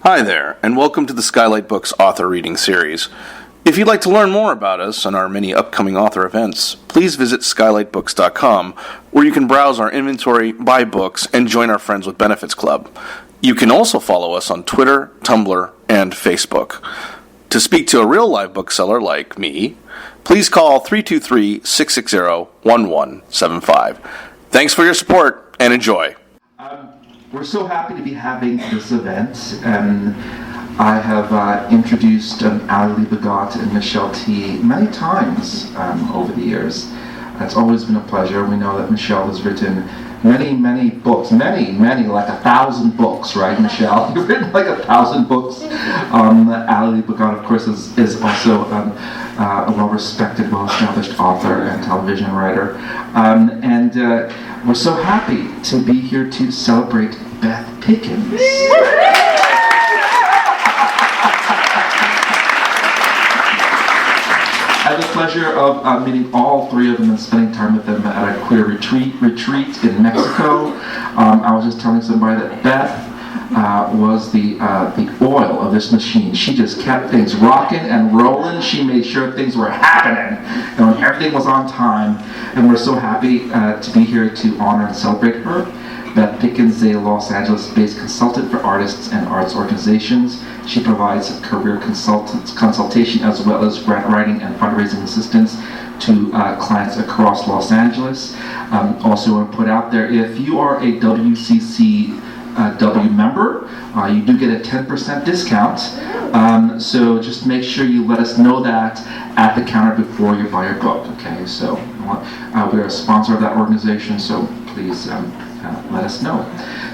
Hi there, and welcome to the Skylight Books author reading series. If you'd like to learn more about us and our many upcoming author events, please visit skylightbooks.com, where you can browse our inventory, buy books, and join our Friends with Benefits Club. You can also follow us on Twitter, Tumblr, and Facebook. To speak to a real live bookseller like me, please call 323-660-1175. Thanks for your support, and enjoy. We're so happy to be having this event, and I have introduced Ali Liebegott and Michelle T. many times over the years. It's always been a pleasure. We know that Michelle has written many books, many, like 1,000 books, right, Michelle? You've written like 1,000 books. Ali Liebegott, of course, is also a well-respected, well-established author and television writer. And we're so happy to be here to celebrate Beth Pickens. I had the pleasure of meeting all three of them and spending time with them at a queer retreat in Mexico. I was just telling somebody that Beth was the oil of this machine. She just kept things rocking and rolling. She made sure things were happening, and everything was on time. And we're so happy to be here to honor and celebrate her. Beth Pickens is a Los Angeles-based consultant for artists and arts organizations. She provides career consultation as well as grant writing and fundraising assistance to clients across Los Angeles. Also, I want to put out there, if you are a WCCW member, you do get a 10% discount. So just make sure you let us know that at the counter before you buy your book. Okay, so we're a sponsor of that organization, so please let us know.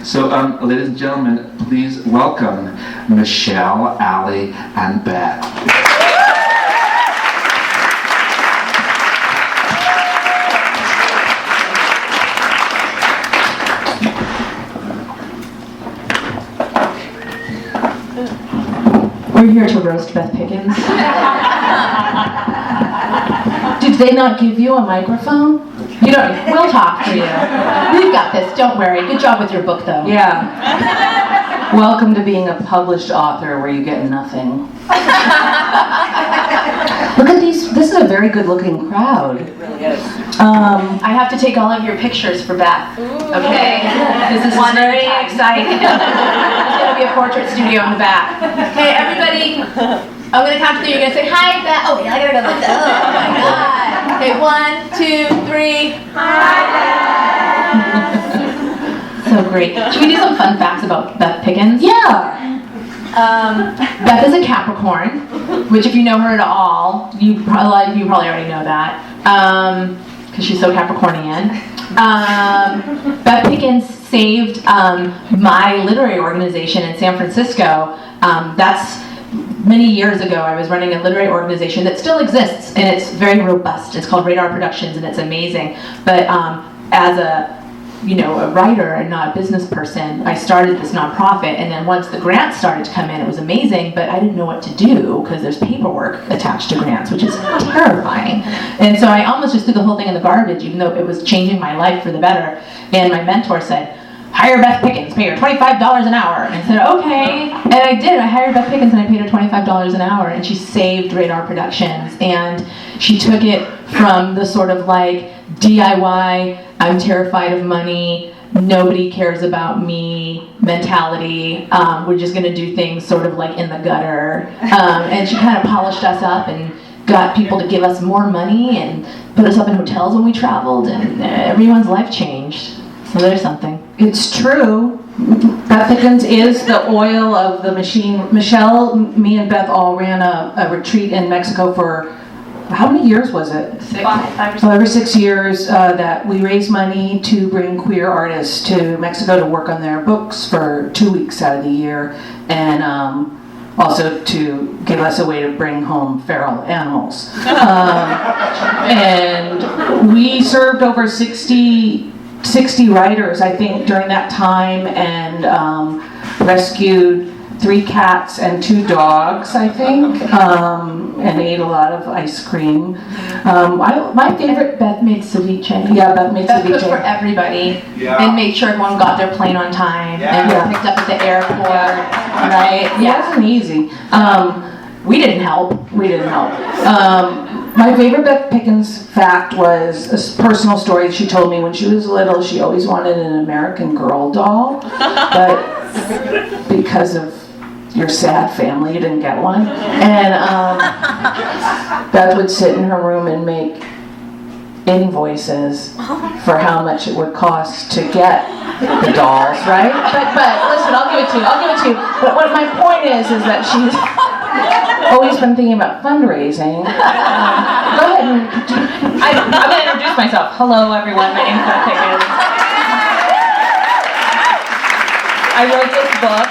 So, ladies and gentlemen, please welcome Michelle, Ali, and Beth. We're here to roast Beth Pickens. Did they not give you a microphone? You don't. We'll talk for you. We've got this. Don't worry. Good job with your book, though. Yeah. Welcome to being a published author where you get nothing. Look at these. This is a very good-looking crowd. It really is. I have to take all of your pictures for Beth. Okay. This is very exciting. There's going to be a portrait studio in the back. Okay, everybody. I'm going to count to 3. You're going to say, hi, Beth. Oh, yeah, I got to go like that. Oh, my God. Okay, 1, 2, 3. Hi, Beth. So great. Should we do some fun facts about Beth Pickens? Yeah. Beth is a Capricorn, which if you know her at all, a lot of you probably already know that, because she's so Capricornian. Beth Pickens saved my literary organization in San Francisco. That's many years ago. I was running a literary organization that still exists, and it's very robust. It's called Radar Productions, and it's amazing. But as a writer and not a business person, I started this nonprofit, and then once the grants started to come in, it was amazing, but I didn't know what to do because there's paperwork attached to grants, which is terrifying. And so I almost just threw the whole thing in the garbage, even though it was changing my life for the better. And my mentor said, hire Beth Pickens, pay her $25 an hour. And I said, okay. And I did. I hired Beth Pickens and I paid her $25 an hour, and she saved Radar Productions. And she took it from the sort of like DIY, I'm terrified of money, nobody cares about me mentality. We're just going to do things sort of like in the gutter. And she kind of polished us up and got people to give us more money and put us up in hotels when we traveled, and everyone's life changed. So there's something. It's true. Beth Pickens is the oil of the machine. Michelle, me and Beth all ran a retreat in Mexico for, how many years was it? 5 or 6. 5 or 6 years that we raised money to bring queer artists to Mexico to work on their books for 2 weeks out of the year, and also to give us a way to bring home feral animals. And we served over 60 writers, I think, during that time, and rescued 3 cats and 2 dogs, I think, and ate a lot of ice cream. My favorite... Beth made ceviche. Yeah, Beth made Beth cooked ceviche. for everybody and made sure everyone got their plane on time and got picked up at the airport, right? It wasn't easy. We didn't help. My favorite Beth Pickens fact was a personal story she told me when she was little. She always wanted an American Girl doll, but because of your sad family, you didn't get one. And Beth would sit in her room and make invoices for how much it would cost to get the dolls, right? But listen, I'll give it to you. But what my point is that she's always been thinking about fundraising. Go ahead and... I'm going to introduce myself. Hello, everyone. My name's Beth Pickens. I wrote this book,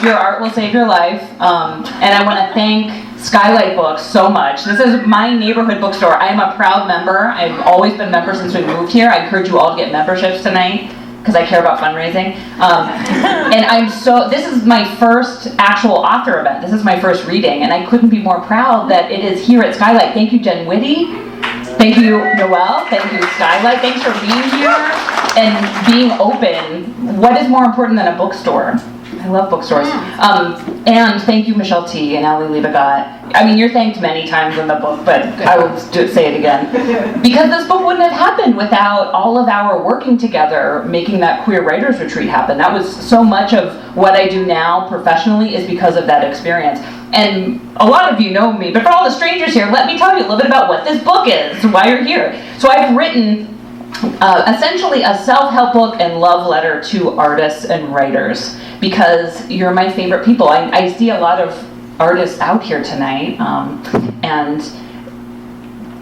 Your Art Will Save Your Life, and I want to thank Skylight Books so much. This is my neighborhood bookstore. I am a proud member. I've always been a member since we moved here. I encourage you all to get memberships tonight, because I care about fundraising. And this is my first actual author event. This is my first reading, and I couldn't be more proud that it is here at Skylight. Thank you, Jen Whitty. Thank you, Noelle. Thank you, Skylight. Thanks for being here and being open. What is more important than a bookstore? I love bookstores. And thank you, Michelle T. and Ellie Liebegott. I mean, you're thanked many times in the book, but I will say it again. Because this book wouldn't have happened without all of our working together, making that queer writers retreat happen. That was so much of what I do now professionally is because of that experience. And a lot of you know me, but for all the strangers here, let me tell you a little bit about what this book is, why you're here. So I've written essentially a self-help book and love letter to artists and writers, because you're my favorite people. I see a lot of artists out here tonight, and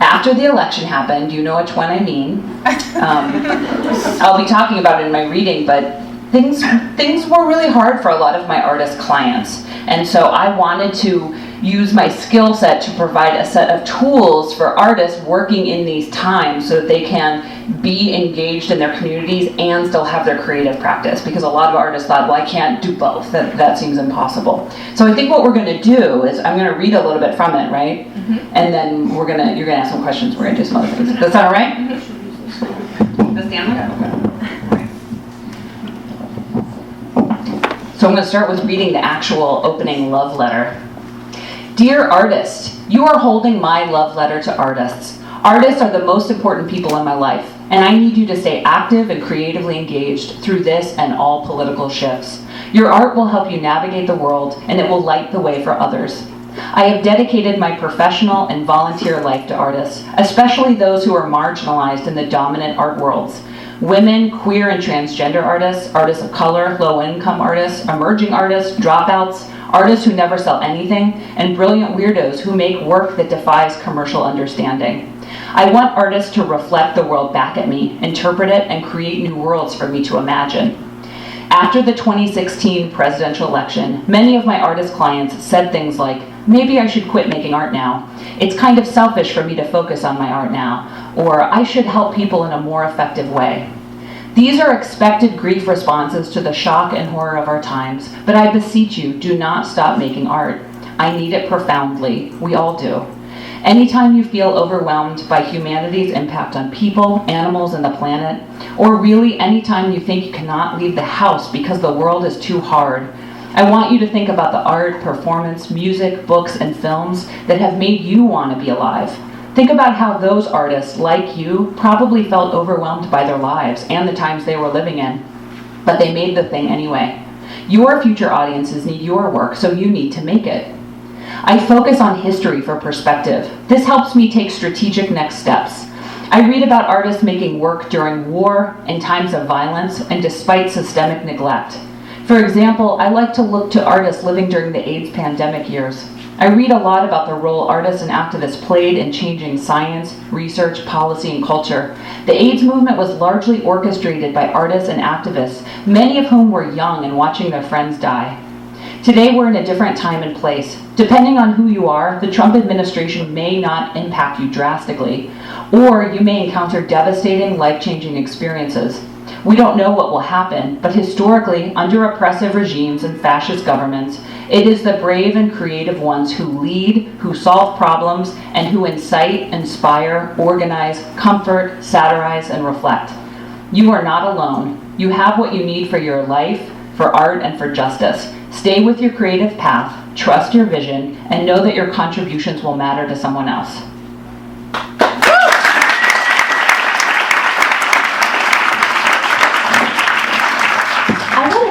after the election happened, you know which one I mean. I'll be talking about it in my reading, but things were really hard for a lot of my artist clients, and so I wanted to use my skill set to provide a set of tools for artists working in these times so that they can be engaged in their communities and still have their creative practice, because a lot of artists thought, well, I can't do both. That seems impossible. So I think what we're going to do is I'm going to read a little bit from it, right? Mm-hmm. And then you're going to ask some questions. We're going to do some other things. Does that sound all right? Mm-hmm. Does Dan? So I'm going to start with reading the actual opening love letter. Dear artist, you are holding my love letter to artists. Artists are the most important people in my life, and I need you to stay active and creatively engaged through this and all political shifts. Your art will help you navigate the world, and it will light the way for others. I have dedicated my professional and volunteer life to artists, especially those who are marginalized in the dominant art worlds. Women, queer and transgender artists, artists of color, low-income artists, emerging artists, dropouts, artists who never sell anything, and brilliant weirdos who make work that defies commercial understanding. I want artists to reflect the world back at me, interpret it, and create new worlds for me to imagine. After the 2016 presidential election, many of my artist clients said things like, maybe I should quit making art now. It's kind of selfish for me to focus on my art now. Or I should help people in a more effective way. These are expected grief responses to the shock and horror of our times, but I beseech you, do not stop making art. I need it profoundly. We all do. Anytime you feel overwhelmed by humanity's impact on people, animals, and the planet, or really anytime you think you cannot leave the house because the world is too hard, I want you to think about the art, performance, music, books, and films that have made you want to be alive. Think about how those artists, like you, probably felt overwhelmed by their lives and the times they were living in, but they made the thing anyway. Your future audiences need your work, so you need to make it. I focus on history for perspective. This helps me take strategic next steps. I read about artists making work during war, in times of violence, and despite systemic neglect. For example, I like to look to artists living during the AIDS pandemic years. I read a lot about the role artists and activists played in changing science, research, policy, and culture. The AIDS movement was largely orchestrated by artists and activists, many of whom were young and watching their friends die. Today, we're in a different time and place. Depending on who you are, the Trump administration may not impact you drastically, or you may encounter devastating, life-changing experiences. We don't know what will happen, but historically, under oppressive regimes and fascist governments, it is the brave and creative ones who lead, who solve problems, and who incite, inspire, organize, comfort, satirize, and reflect. You are not alone. You have what you need for your life, for art, and for justice. Stay with your creative path, trust your vision, and know that your contributions will matter to someone else.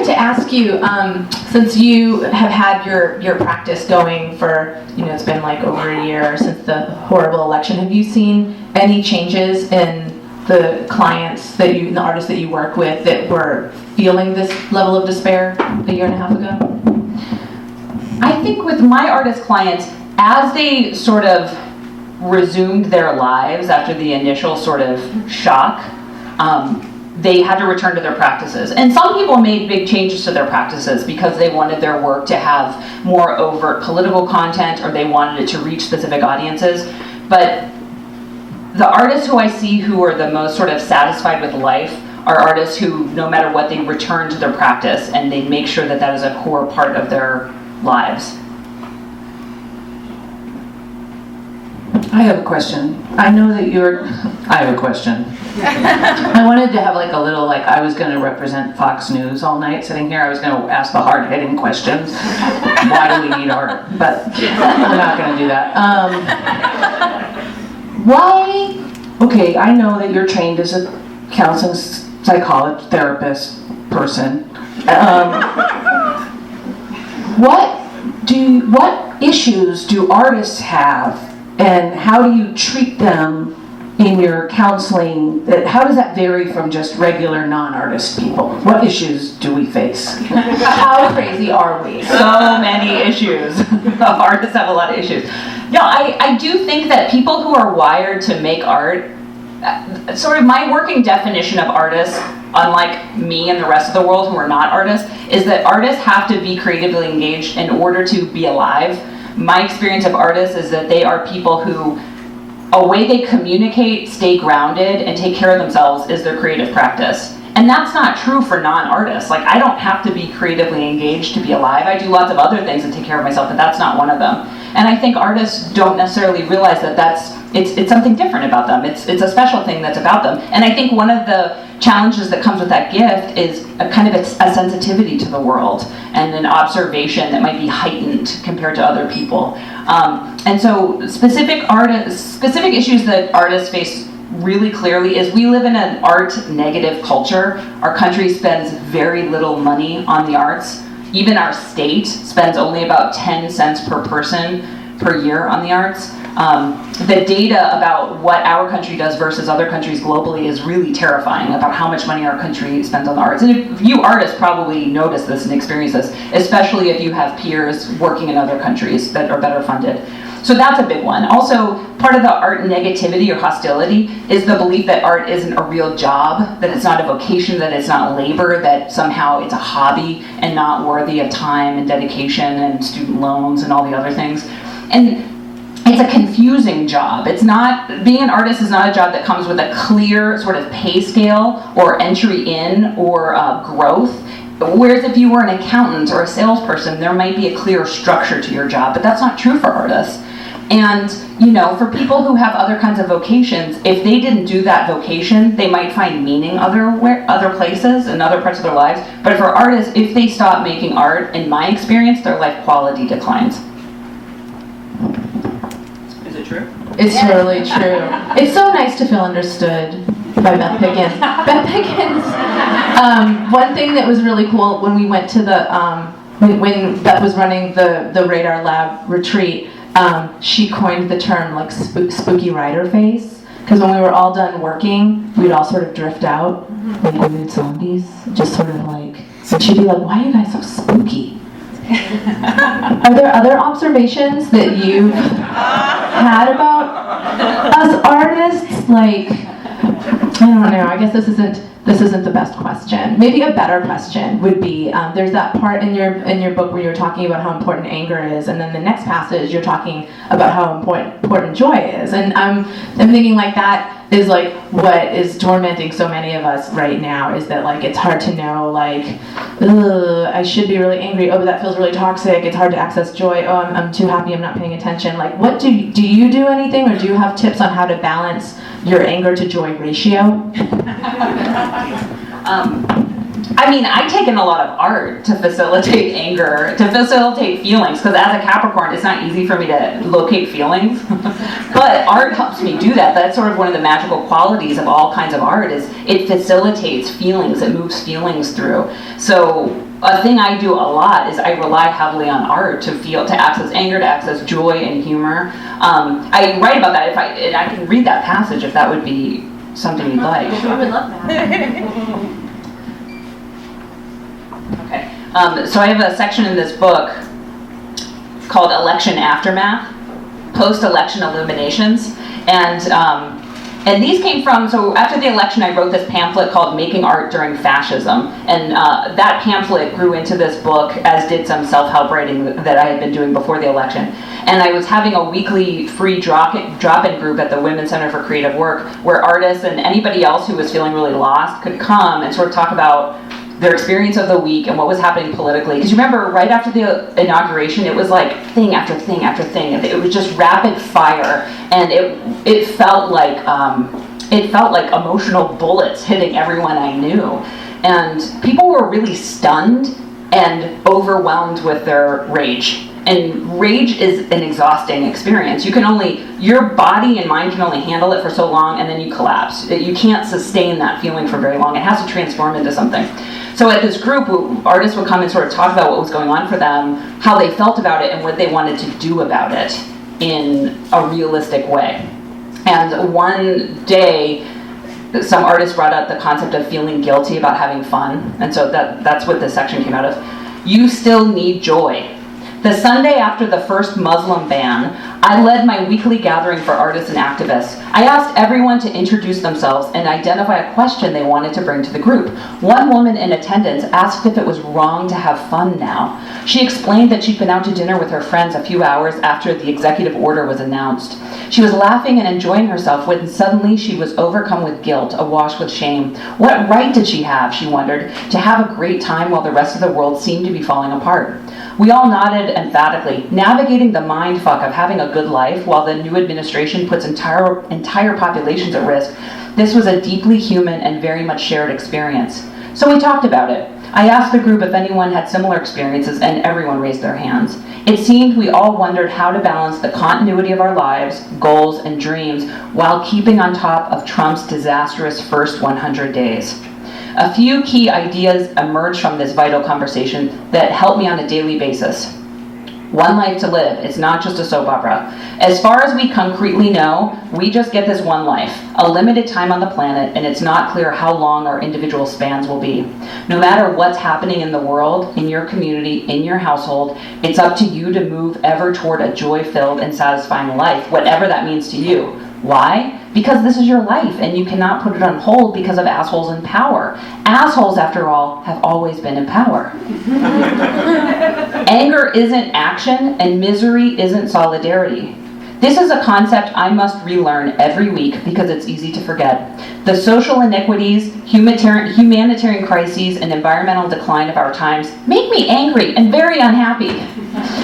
To ask you, since you have had your practice going for, it's been like over a year since the horrible election, have you seen any changes in the clients the artists that you work with that were feeling this level of despair a year and a half ago? I think with my artist clients, as they sort of resumed their lives after the initial sort of shock, they had to return to their practices. And some people made big changes to their practices because they wanted their work to have more overt political content, or they wanted it to reach specific audiences. But the artists who I see who are the most sort of satisfied with life are artists who, no matter what, they return to their practice and they make sure that that is a core part of their lives. I have a question. I have a question. I wanted to have like a little, I was going to represent Fox News all night sitting here. I was going to ask the hard-hitting questions. Why do we need art? But I'm not going to do that. Okay, I know that you're trained as a counseling psychologist, therapist person. What issues do artists have, and how do you treat them in your counseling? How does that vary from just regular non-artist people? What issues do we face? How crazy are we? So many issues. Artists have a lot of issues. No, I do think that people who are wired to make art, sort of my working definition of artists, unlike me and the rest of the world who are not artists, is that artists have to be creatively engaged in order to be alive. My experience of artists is that they are people who, a way they communicate, stay grounded, and take care of themselves is their creative practice. And that's not true for non-artists. I don't have to be creatively engaged to be alive. I do lots of other things to take care of myself, but that's not one of them. And I think artists don't necessarily realize that it's something different about them. It's a special thing that's about them. And I think one of the challenges that comes with that gift is a kind of a sensitivity to the world and an observation that might be heightened compared to other people. And so specific issues that artists face really clearly is we live in an art negative culture. Our country spends very little money on the arts. Even our state spends only about 10 cents per person per year on the arts. The data about what our country does versus other countries globally is really terrifying about how much money our country spends on the arts. And if you artists probably notice this and experience this, especially if you have peers working in other countries that are better funded. So that's a big one. Also, part of the art negativity or hostility is the belief that art isn't a real job, that it's not a vocation, that it's not labor, that somehow it's a hobby and not worthy of time and dedication and student loans and all the other things. And it's a confusing job. It's not, being an artist is not a job that comes with a clear sort of pay scale or entry in or growth. Whereas if you were an accountant or a salesperson, there might be a clear structure to your job, but that's not true for artists. And, for people who have other kinds of vocations, if they didn't do that vocation, they might find meaning other places and other parts of their lives. But for artists, if they stop making art, in my experience, their life quality declines. Is it true? It's totally true. It's so nice to feel understood by Beth Pickens. Beth Pickens, one thing that was really cool when we went to the, when Beth was running the Radar Lab retreat, she coined the term spooky writer face, because when we were all done working, we'd all sort of drift out like weird zombies, just sort of and she'd be like, "Why are you guys so spooky?" Are there other observations that you've had about us artists? I don't know, I guess this isn't the best question. Maybe a better question would be, there's that part in your book where you're talking about how important anger is, and then the next passage you're talking about how important joy is. And I'm thinking that is like what is tormenting so many of us right now, is that like it's hard to know, like, ugh, I should be really angry, oh, but that feels really toxic, it's hard to access joy, oh, I'm too happy, I'm not paying attention. Like, what do you do anything, or do you have tips on how to balance your anger to joy ratio? I mean, I take in a lot of art to facilitate anger, to facilitate feelings, because as a Capricorn, it's not easy for me to locate feelings. But art helps me do that. That's sort of one of the magical qualities of all kinds of art, is it facilitates feelings, it moves feelings through. So a thing I do a lot is I rely heavily on art to access anger, to access joy and humor. I write about that, and I can read that passage if that would be something you'd like. I would love that. Okay, so I have a section in this book called Election Aftermath, Post-Election Illuminations, and these came from, so after the election I wrote this pamphlet called Making Art During Fascism, and that pamphlet grew into this book, as did some self-help writing that I had been doing before the election. And I was having a weekly free drop-in group at the Women's Center for Creative Work, where artists and anybody else who was feeling really lost could come and sort of talk about their experience of the week and what was happening politically. Because you remember, right after the inauguration, it was like thing after thing after thing. It was just rapid fire, and it felt like emotional bullets hitting everyone I knew, and people were really stunned and overwhelmed with their rage. And rage is an exhausting experience. Your body and mind can only handle it for so long, and then you collapse. You can't sustain that feeling for very long. It has to transform into something. So at this group, artists would come and sort of talk about what was going on for them, how they felt about it, and what they wanted to do about it in a realistic way. And one day, some artists brought up the concept of feeling guilty about having fun. And so that's what this section came out of. You still need joy. The Sunday after the first Muslim ban, I led my weekly gathering for artists and activists. I asked everyone to introduce themselves and identify a question they wanted to bring to the group. One woman in attendance asked if it was wrong to have fun now. She explained that she'd been out to dinner with her friends a few hours after the executive order was announced. She was laughing and enjoying herself when suddenly she was overcome with guilt, awash with shame. What right did she have, she wondered, to have a great time while the rest of the world seemed to be falling apart? We all nodded emphatically, navigating the mindfuck of having a good life while the new administration puts entire populations at risk. This was a deeply human and very much shared experience. So we talked about it. I asked the group if anyone had similar experiences, and everyone raised their hands. It seemed we all wondered how to balance the continuity of our lives, goals, and dreams while keeping on top of Trump's disastrous first 100 days. A few key ideas emerged from this vital conversation that help me on a daily basis. One life to live. It's not just a soap opera. As far as we concretely know, we just get this one life, a limited time on the planet, and it's not clear how long our individual spans will be. No matter what's happening in the world, in your community, in your household, it's up to you to move ever toward a joy-filled and satisfying life, whatever that means to you. Why? Because this is your life, and you cannot put it on hold because of assholes in power. Assholes, after all, have always been in power. Anger isn't action, and misery isn't solidarity. This is a concept I must relearn every week because it's easy to forget. The social inequities, humanitarian crises, and environmental decline of our times make me angry and very unhappy.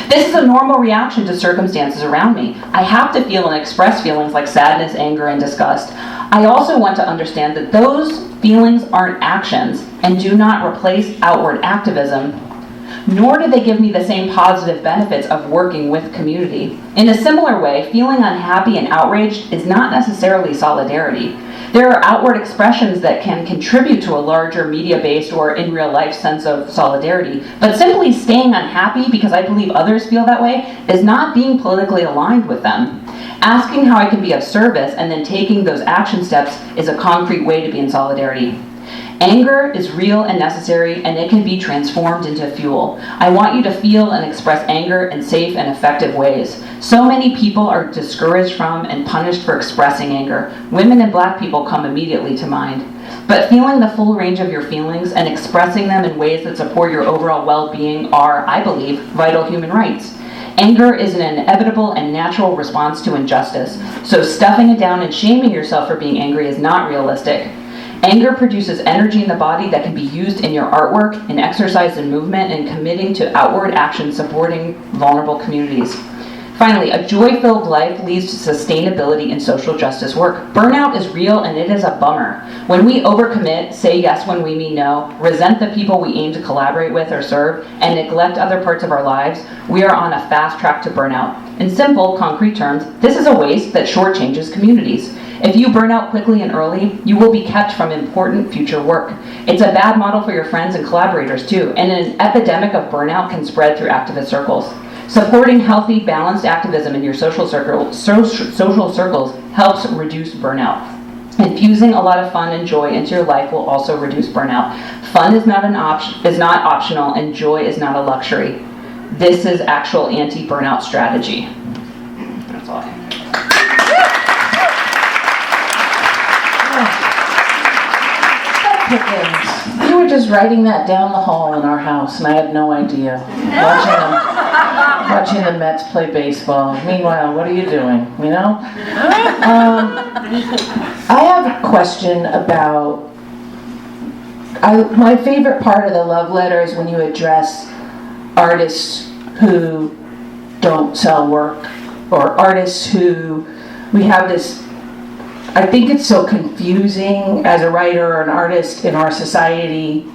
This is a normal reaction to circumstances around me. I have to feel and express feelings like sadness, anger, and disgust. I also want to understand that those feelings aren't actions and do not replace outward activism, nor do they give me the same positive benefits of working with community. In a similar way, feeling unhappy and outraged is not necessarily solidarity. There are outward expressions that can contribute to a larger media-based or in real life sense of solidarity, but simply staying unhappy because I believe others feel that way is not being politically aligned with them. Asking how I can be of service and then taking those action steps is a concrete way to be in solidarity. Anger is real and necessary, and it can be transformed into fuel. I want you to feel and express anger in safe and effective ways. So many people are discouraged from and punished for expressing anger. Women and Black people come immediately to mind. But feeling the full range of your feelings and expressing them in ways that support your overall well-being are, I believe, vital human rights. Anger is an inevitable and natural response to injustice, so stuffing it down and shaming yourself for being angry is not realistic. Anger produces energy in the body that can be used in your artwork, in exercise and movement, and committing to outward action supporting vulnerable communities. Finally, a joy-filled life leads to sustainability in social justice work. Burnout is real and it is a bummer. When we overcommit, say yes when we mean no, resent the people we aim to collaborate with or serve, and neglect other parts of our lives, we are on a fast track to burnout. In simple, concrete terms, this is a waste that shortchanges communities. If you burn out quickly and early, you will be kept from important future work. It's a bad model for your friends and collaborators too, and an epidemic of burnout can spread through activist circles. Supporting healthy, balanced activism in your social circles helps reduce burnout. Infusing a lot of fun and joy into your life will also reduce burnout. Fun is not optional, and joy is not a luxury. This is actual anti-burnout strategy. That's all I have. Pickens, you were just writing that down the hall in our house, and I had no idea. Watching the Mets play baseball. Meanwhile, what are you doing? You know? I have a question about. My favorite part of the love letter is when you address artists who don't sell work, or artists who we have this. I think it's so confusing as a writer or an artist in our society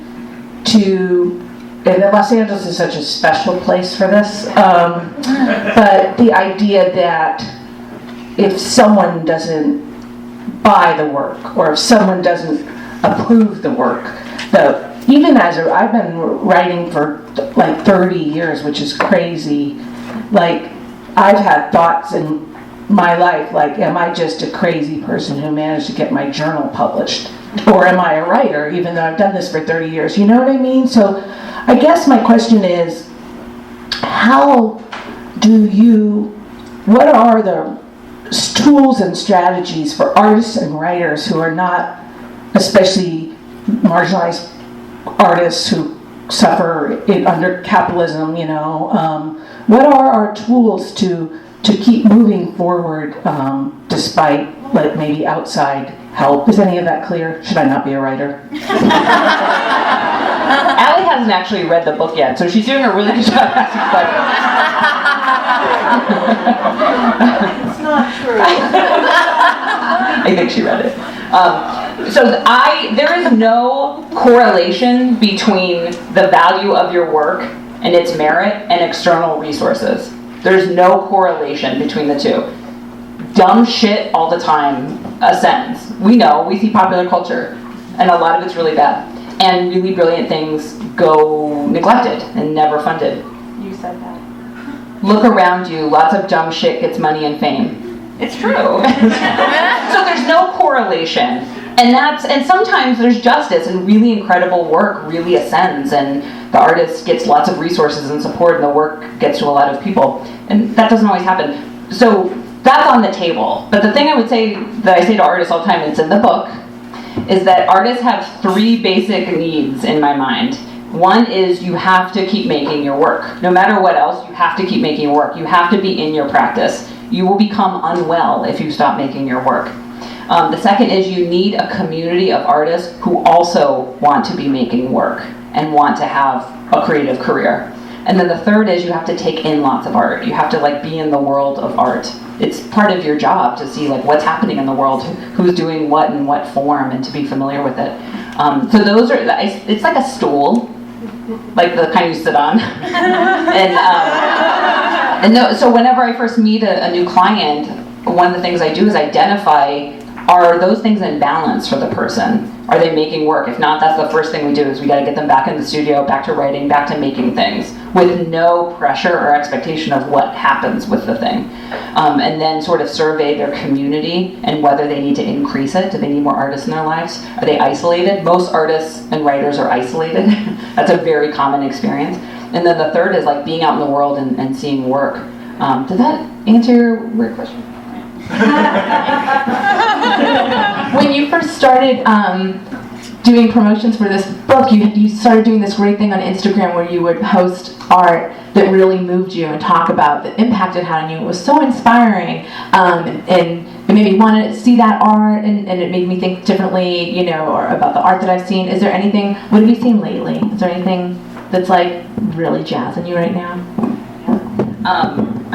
and Los Angeles is such a special place for this, but the idea that if someone doesn't buy the work or if someone doesn't approve the work, even I've been writing for like 30 years, which is crazy. Like, I've had thoughts in my life, like, am I just a crazy person who managed to get my journal published? Or am I a writer, even though I've done this for 30 years? You know what I mean? So I guess my question is, what are the tools and strategies for artists and writers who are not, especially marginalized artists who suffer under capitalism, you know, what are our tools to keep moving forward despite like maybe outside help? Is any of that clear? Should I not be a writer? Allie hasn't actually read the book yet, so she's doing a really good job asking questions. It's not true. I think she read it. There is no correlation between the value of your work and its merit and external resources. There's no correlation between the two. Dumb shit all the time ascends. We see popular culture, and a lot of it's really bad. And really brilliant things go neglected and never funded. You said that. Look around you, lots of dumb shit gets money and fame. It's true. So there's no correlation. And sometimes there's justice and really incredible work really ascends, and the artist gets lots of resources and support, and the work gets to a lot of people. And that doesn't always happen. So that's on the table. But the thing I would say, that I say to artists all the time, and it's in the book, is that artists have 3 basic needs in my mind. One is you have to keep making your work. No matter what else, you have to keep making your work. You have to be in your practice. You will become unwell if you stop making your work. The second is you need a community of artists who also want to be making work and want to have a creative career. And then the third is you have to take in lots of art. You have to be in the world of art. It's part of your job to see what's happening in the world, who's doing what in what form, and to be familiar with it. So those are, it's like a stool, like the kind you sit on. So whenever I first meet a new client, one of the things I do is identify, are those things in balance for the person? Are they making work? If not, that's the first thing we do, is we got to get them back in the studio, back to writing, back to making things, with no pressure or expectation of what happens with the thing. And then sort of survey their community and whether they need to increase it. Do they need more artists in their lives? Are they isolated? Most artists and writers are isolated. That's a very common experience. And then the third is being out in the world and seeing work. Did that answer your weird question? When you first started doing promotions for this book, you started doing this great thing on Instagram where you would post art that really moved you and talk about the impact it had on you. It was so inspiring, and it made me want to see that art, and it made me think differently, or about the art that I've seen. Is there anything, what have you seen lately? Is there anything that's like really jazzing you right now?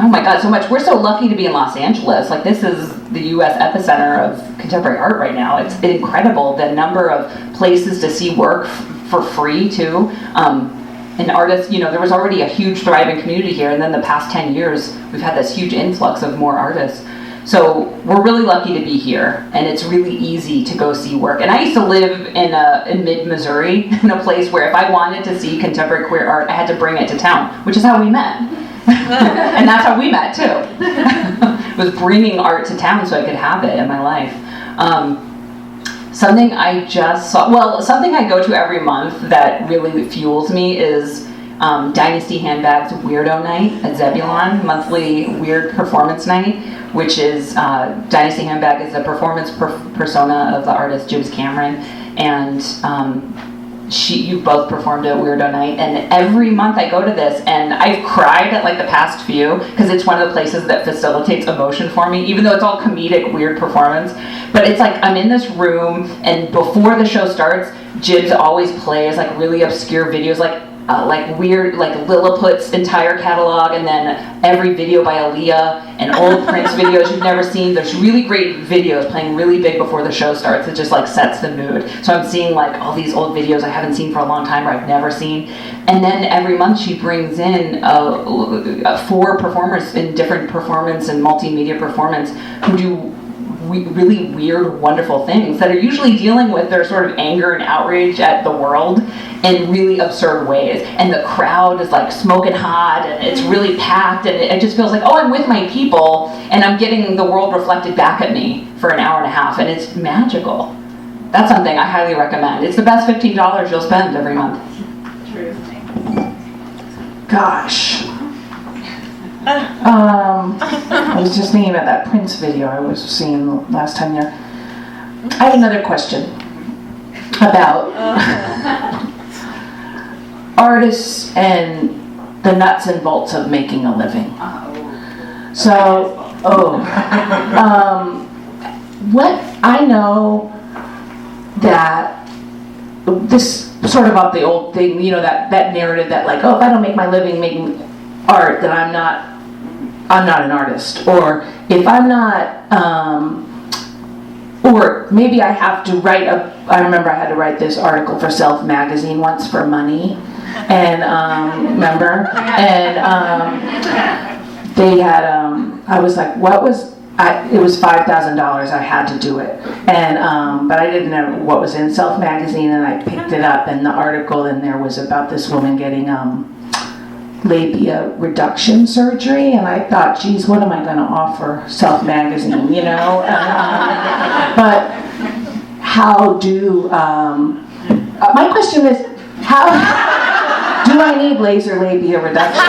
Oh my God, so much. We're so lucky to be in Los Angeles. Like, this is the U.S. epicenter of contemporary art right now. It's incredible, the number of places to see work for free, too. And artists, there was already a huge thriving community here, and then the past 10 years, we've had this huge influx of more artists. So we're really lucky to be here, and it's really easy to go see work. And I used to live in mid-Missouri, in a place where if I wanted to see contemporary queer art, I had to bring it to town, which is how we met. And that's how we met, too. Was bringing art to town so I could have it in my life. Something I just saw, something I go to every month that really fuels me is Dynasty Handbags Weirdo Night at Zebulon, monthly weird performance night, which is, Dynasty Handbag is a performance persona of the artist Jibs Cameron, and you both performed at Weirdo Night, and every month I go to this, and I've cried at like the past few, because it's one of the places that facilitates emotion for me, even though it's all comedic, weird performance. But it's like I'm in this room, and before the show starts, Jibs always plays like really obscure videos, like weird, like Lilliput's entire catalog, and then every video by Aaliyah, and old Prince videos you've never seen. There's really great videos playing really big before the show starts. It just like sets the mood. So I'm seeing like all these old videos I haven't seen for a long time, or I've never seen. And then every month she brings in 4 performers in different performance and multimedia performance who do really weird, wonderful things that are usually dealing with their sort of anger and outrage at the world in really absurd ways. And the crowd is like smoking hot, and it's really packed, and it just feels like, oh, I'm with my people, and I'm getting the world reflected back at me for an hour and a half, and it's magical. That's something I highly recommend. It's the best $15 you'll spend every month. True. Gosh. I was just thinking about that Prince video I was seeing last time there. I have another question about artists and the nuts and bolts of making a living. So, what I know that this sort of about the old thing, that narrative that like, oh, if I don't make my living making art, then I'm not an artist, or if I'm not, or maybe I have to write I remember I had to write this article for Self magazine once for money, and remember, and they had, I was like, it was $5,000, I had to do it, and but I didn't know what was in Self magazine, and I picked it up, and the article in there was about this woman getting labia reduction surgery, and I thought, geez, what am I going to offer Self magazine, but how do, my question is, how do I need laser labia reduction?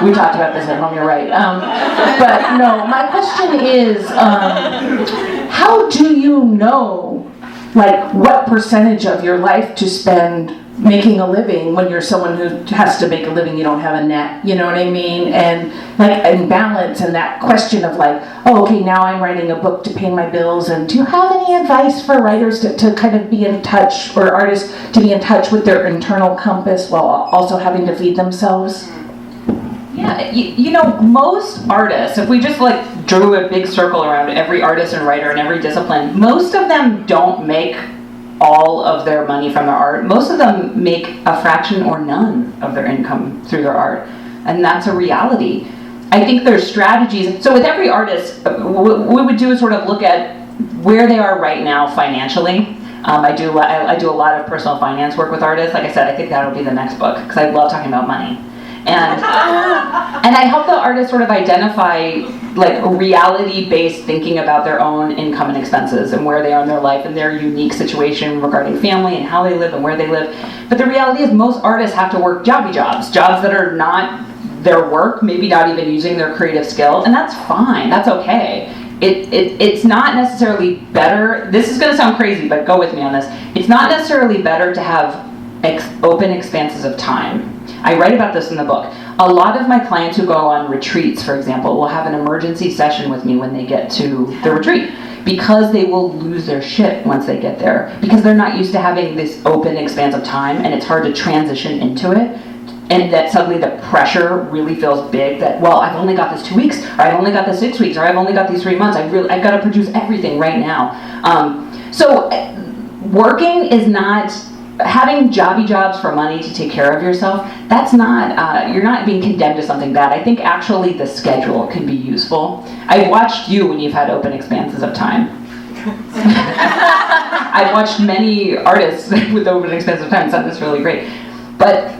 We talked about this at home, you're right. But no, my question is, how do you know, like, what percentage of your life to spend making a living when you're someone who has to make a living, you don't have a net, you know what I mean? And like, and balance, and that question of like, oh, okay, now I'm writing a book to pay my bills, and do you have any advice for writers to kind of be in touch, or artists to be in touch with their internal compass while also having to feed themselves? Yeah, most artists, if we just like drew a big circle around every artist and writer in every discipline, most of them don't make all of their money from their art. Most of them make a fraction or none of their income through their art, and that's a reality. I think there's strategies. So with every artist, what we would do is sort of look at where they are right now financially. I do a lot of personal finance work with artists. Like I said, I think that'll be the next book, because I love talking about money. And I help the artists sort of identify like reality-based thinking about their own income and expenses and where they are in their life and their unique situation regarding family and how they live and where they live. But the reality is most artists have to work jobs that are not their work, maybe not even using their creative skill, and that's fine, that's okay. it's not necessarily better. This is going to sound crazy, but go with me on this. It's not necessarily better to have open expanses of time. I write about this in the book. A lot of my clients who go on retreats, for example, will have an emergency session with me when they get to the retreat, because they will lose their shit once they get there, because they're not used to having this open expanse of time, and it's hard to transition into it. And that suddenly the pressure really feels big that, well, I've only got this 2 weeks, or I've only got this 6 weeks, or I've only got these 3 months. I've got to produce everything right now. So working is not, having jobby jobs for money to take care of yourself, that's not, you're not being condemned to something bad. I think actually the schedule can be useful. I've watched you when you've had open expanses of time. I've watched many artists with open expanses of time, so that's really great. But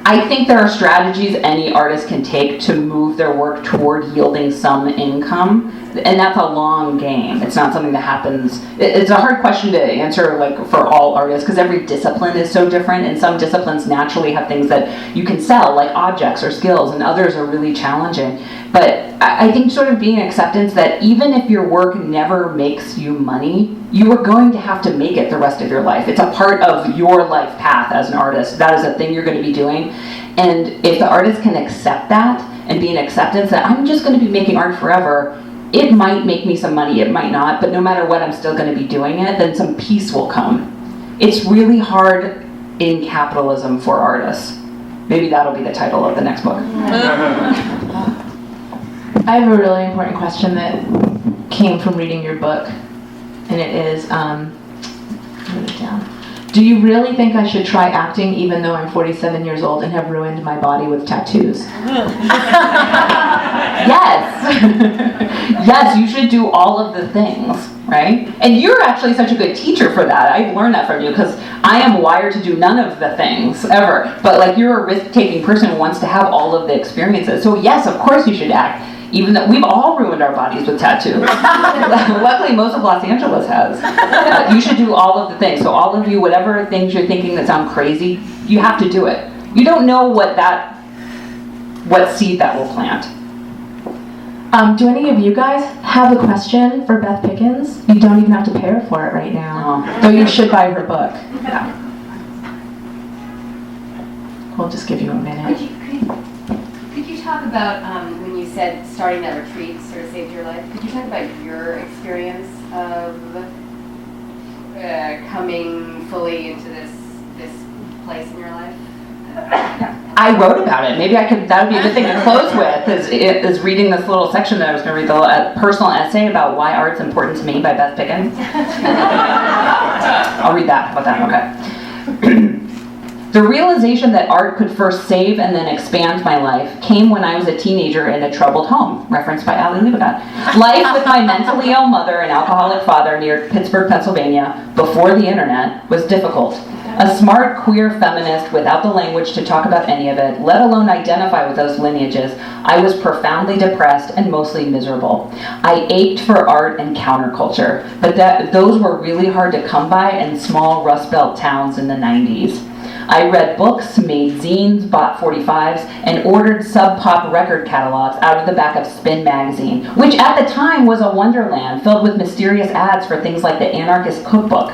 I think there are strategies any artist can take to move their work toward yielding some income, and that's a long game. It's not something that happens. It's a hard question to answer, like, for all artists, because every discipline is so different, and some disciplines naturally have things that you can sell, like objects or skills, and others are really challenging. But I think sort of being acceptance that even if your work never makes you money, you are going to have to make it the rest of your life. It's a part of your life path as an artist. That is a thing you're going to be doing. And if the artist can accept that and be in acceptance that I'm just going to be making art forever, it might make me some money, it might not, but no matter what, I'm still going to be doing it, then some peace will come. It's really hard in capitalism for artists. Maybe that'll be the title of the next book. I have a really important question that came from reading your book, and it is, write it down. Do you really think I should try acting even though I'm 47 years old and have ruined my body with tattoos? Yes. Yes, you should do all of the things, right? And you're actually such a good teacher for that. I've learned that from you, because I am wired to do none of the things ever. But like, you're a risk-taking person who wants to have all of the experiences. So yes, of course you should act. Even though we've all ruined our bodies with tattoos. Luckily, most of Los Angeles has. You should do all of the things. So all of you, whatever things you're thinking that sound crazy, you have to do it. You don't know what seed that will plant. Do any of you guys have a question for Beth Pickens? You don't even have to pay her for it right now. Though you should buy her book. Yeah. We'll just give you a minute. Could you talk about, when you said starting that retreat sort of saved your life, could you talk about your experience of coming fully into this place in your life? I wrote about it. Maybe that would be a good thing to close with, is reading this little section that I was going to read, the personal essay about why art's important to me by Beth Pickens. I'll read that. How about that? Okay. The realization that art could first save and then expand my life came when I was a teenager in a troubled home, referenced by Liebegott. Life with my mentally ill mother and alcoholic father near Pittsburgh, Pennsylvania, before the internet, was difficult. A smart, queer feminist without the language to talk about any of it, let alone identify with those lineages, I was profoundly depressed and mostly miserable. I ached for art and counterculture, but those were really hard to come by in small Rust Belt towns in the 90s. I read books, made zines, bought 45s, and ordered sub-pop record catalogs out of the back of Spin magazine, which at the time was a wonderland filled with mysterious ads for things like the Anarchist Cookbook.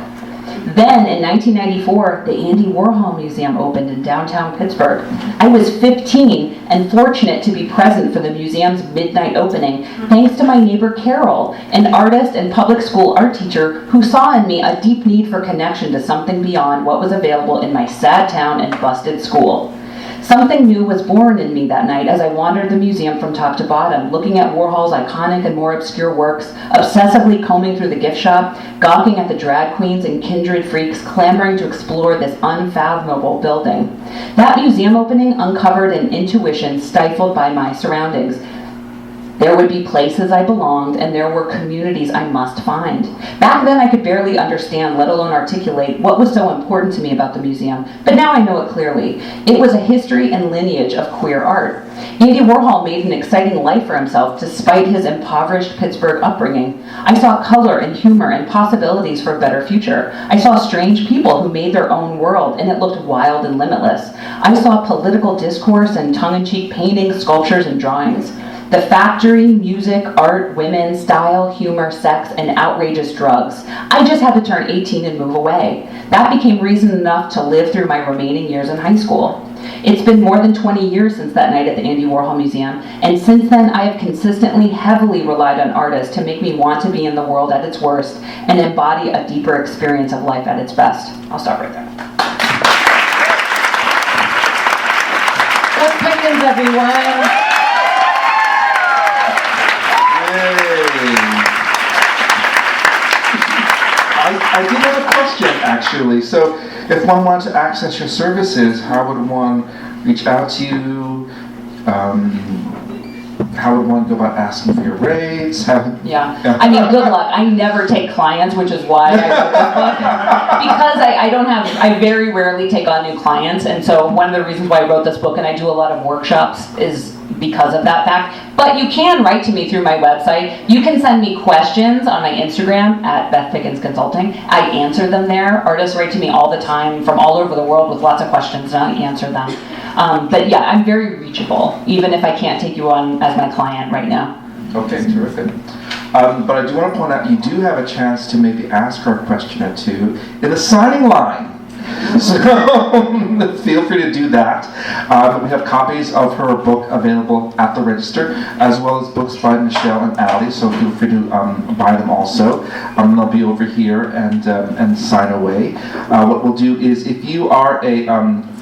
Then, in 1994, the Andy Warhol Museum opened in downtown Pittsburgh. I was 15 and fortunate to be present for the museum's midnight opening, thanks to my neighbor Carol, an artist and public school art teacher who saw in me a deep need for connection to something beyond what was available in my sad town and busted school. Something new was born in me that night as I wandered the museum from top to bottom, looking at Warhol's iconic and more obscure works, obsessively combing through the gift shop, gawking at the drag queens and kindred freaks clamoring to explore this unfathomable building. That museum opening uncovered an intuition stifled by my surroundings. There would be places I belonged, and there were communities I must find. Back then I could barely understand, let alone articulate, what was so important to me about the museum, but now I know it clearly. It was a history and lineage of queer art. Andy Warhol made an exciting life for himself despite his impoverished Pittsburgh upbringing. I saw color and humor and possibilities for a better future. I saw strange people who made their own world, and it looked wild and limitless. I saw political discourse and tongue-in-cheek paintings, sculptures, and drawings. The Factory, Music, Art, Women, Style, Humor, Sex, and Outrageous Drugs. I just had to turn 18 and move away. That became reason enough to live through my remaining years in high school. It's been more than 20 years since that night at the Andy Warhol Museum, and since then I have consistently heavily relied on artists to make me want to be in the world at its worst and embody a deeper experience of life at its best. I'll stop right there. Beth Pickens, everyone. I did have a question, actually. So, if one wanted to access your services, how would one reach out to you? How would one go about asking for your rates? Yeah. I mean, good luck. I never take clients, which is why I wrote this book. Because I very rarely take on new clients, and so one of the reasons why I wrote this book, and I do a lot of workshops, is because of that fact. But you can write to me through my website. You can send me questions on my Instagram at Beth Pickens Consulting. I answer them there. Artists write to me all the time from all over the world with lots of questions, and I answer them. But yeah, I'm very reachable, even if I can't take you on as my client right now. Okay, terrific. But I do want to point out, you do have a chance to maybe ask her a question or two in the signing line. So feel free to do that. We have copies of her book available at the register, as well as books by Michelle and Allie, so feel free to buy them also. They'll be over here and sign away. What we'll do is, if you are a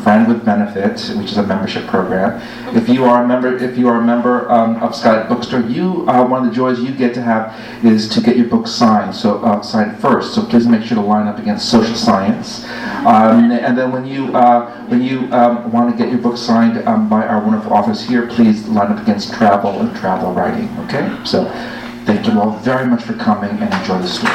Friend with Benefit, which is a membership program, if you are a member of Skylight Bookstore, one of the joys you get to have is to get your book signed. So signed first. So please make sure to line up against social science. And then when you want to get your book signed by our wonderful authors here, please line up against travel and travel writing. Okay? So thank you all very much for coming, and enjoy the story.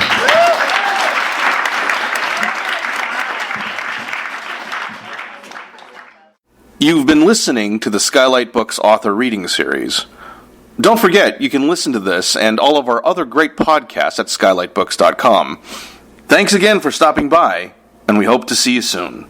You've been listening to the Skylight Books author reading series. Don't forget, you can listen to this and all of our other great podcasts at skylightbooks.com. Thanks again for stopping by, and we hope to see you soon.